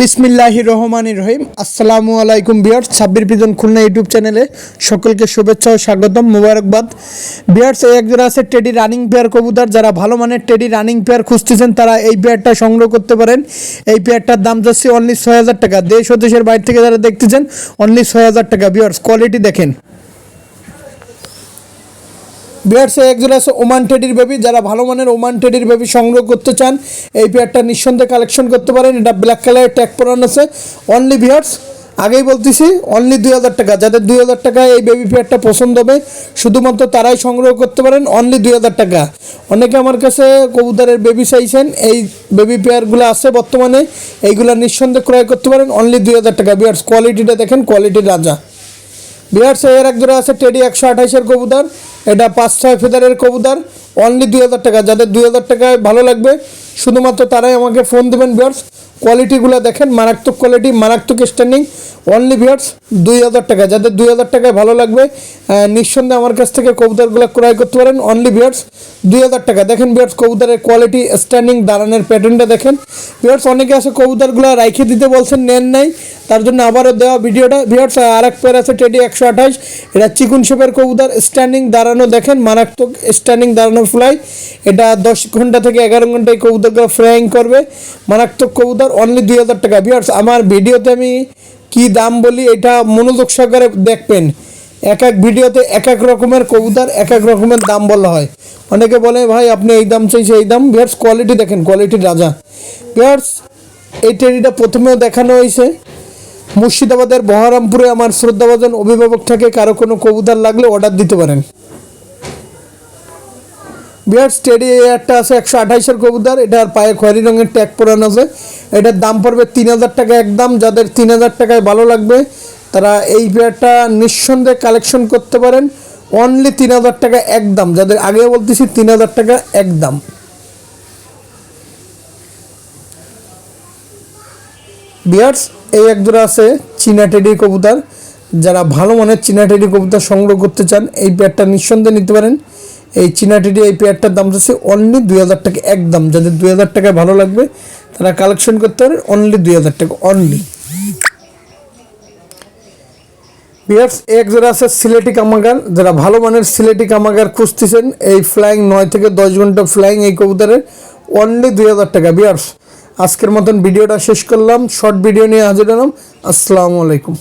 বিসমিল্লাহির রহমানির রহিম। আসসালামু আলাইকুম viewers, Sabbir pigeon Khulna YouTube চ্যানেলে সকলকে শুভেচ্ছা ও স্বাগতম, মোবারকবাদ। ভিউয়ার্স, এই একজোড়া আছে টেডি রানিং পেয়ার কবুতর। যারা ভালো মানের টেডি রানিং পেয়ার খুঁজতেছেন তারা এই পেয়ারটা সংগ্রহ করতে পারেন। এই পেয়ারটার দাম যাচ্ছে অনলি ৬,০০০ টাকা। দেশ ও দেশের বাইরে থেকে যারা দেখতেছেন অনলি ৬,০০০ টাকা। ভিউয়ার্স, কোয়ালিটি দেখেন। বিয়ার্সে একজোড়া আছে ওমান টেডির বেবি। যারা ভালো মানের ওমান টেডির বেবি সংগ্রহ করতে চান এই পেয়ারটা নিঃসন্দেহে কালেকশন করতে পারেন। এটা ব্ল্যাক কালারের ট্যাগ পরানো আছে। অনলি বিয়ার্স, আগেই বলতেছি, অনলি ২,০০০ টাকা। যাদের ২,০০০ টাকায় এই বেবি পেয়ারটা পছন্দ হবে শুধুমাত্র তারাই সংগ্রহ করতে পারেন। অনলি ২,০০০ টাকা। অনেকে আমার কাছে কবুতরের বেবি চাইছেন, এই বেবি পেয়ারগুলো আছে বর্তমানে, এইগুলো নিঃসন্দেহে ক্রয় করতে পারেন। অনলি ২,০০০ টাকা। বিয়ার্স, কোয়ালিটিটা দেখেন, কোয়ালিটির রাজা। বিয়ার্স, এর এক জোড়া আছে টেডি ১২৮-এর কবুতর। এটা ৫-৬ ফেদারের কবুতর। অনলি ২,০০০ টাকা। যাদের ২,০০০ টাকায় ভালো লাগবে শুধুমাত্র তারাই আমাকে ফোন দেবেন। বিয়ার্স, কোয়ালিটিগুলো দেখেন, মারাত্মক কোয়ালিটি, মারাত্মক স্ট্যান্ডিং। অনলি বিয়ার্স ২,০০০ টাকা। যাদের ২,০০০ টাকায় ভালো লাগবে নিঃসন্দেহে আমার কাছ থেকে কবুতরগুলো ক্রয় করতে পারেন। অনলি বিয়ার্স ২,০০০ টাকা। দেখেন বিয়ার্স, কবুতরের কোয়ালিটি, স্ট্যান্ডিং, দাঁড়ানোর প্যাটার্নটা দেখেন। বিয়ার্স, অনেকে আছে কবুতরগুলো রাইখে দিতে বলছেন, নেন নাই, তার জন্য আবারও দেওয়া ভিডিওটা। বিয়ার্স, আর এক পেয়ার আছে টেডি ১২৮। এটা চিকুন শেপের কবুতর। স্ট্যান্ডিং, দাঁড়ানো দেখেন, মারাত্মক স্ট্যান্ডিং, দাঁড়ানো ফ্লাই। এটা ১০ ঘন্টা থেকে ১১ ঘন্টায় কবুতরগুলো ফ্লাইং করবে। মারাত্মক কবুতর। অনলি ২,০০০ টাকা। বিয়ার্স, আমার ভিডিওতে আমি কি দাম বলি এটা মনোযোগ সহকারে দেখবেন। এক এক ভিডিওতে এক এক রকমের কবুতর, এক এক রকমের দাম বলা হয়। অনেকে বলে ভাই আপনি এই দাম চাইছে, এই দাম। বিয়ার্স, কোয়ালিটি দেখেন, কোয়ালিটির রাজা। বিয়ার্স, এই টেডিটা প্রথমেও দেখানো হয়েছে মুর্শিদাবাদের বহরমপুরে। আমার শ্রদ্ধাভাজন অভিভাবক থাকে, কারো কোনো কবুতর লাগলে অর্ডার দিতে পারেন। বিয়ার্স, টেডি একটা আছে ১২৮-এর কবুতর। এটার পায়ে খয়েরি রঙের ট্যাগ পরানো আছে। এটার দাম পড়বে ৩,০০০ টাকা একদম। যাদের ৩,০০০ টাকায় ভালো লাগবে তারা এই পেয়ারটা নিঃসন্দেহে কালেকশন করতে পারেন। অনলি ৩,০০০ টাকা একদম। যাদের আগে বলতেছি ৩,০০০ টাকা একদম। বিয়ার্স, এই একজোড়া আছে চীনা টেডি কবুতর। যারা ভালো মানের চীনা টেডি কবুতর সংগ্রহ করতে চান এই পেয়ারটা নিঃসন্দেহে নিতে পারেন। এই চীনা টেডি এই পেয়ারটার দাম যাচ্ছে অনলি ২,০০০ টাকা একদম। যাদের ২,০০০ টাকায় ভালো লাগবে তারা কালেকশন করতে পারেন। অনলি ২,০০০ টাকা অনলি। বিয়ার্স, এক জোড়া আছে সিলেটি কামাগার। যারা ভালো মানের সিলেটি কামাগার খুঁজতেছেন, এই ফ্লাইং ৯ থেকে ১০ ঘন্টা ফ্লাইং এই কবুতরের। অনলি ২,০০০ টাকা। বিয়ার্স, আজকের মতন ভিডিওটা শেষ করলাম। শর্ট ভিডিও নিয়ে হাজির হলাম। আসসালামু আলাইকুম।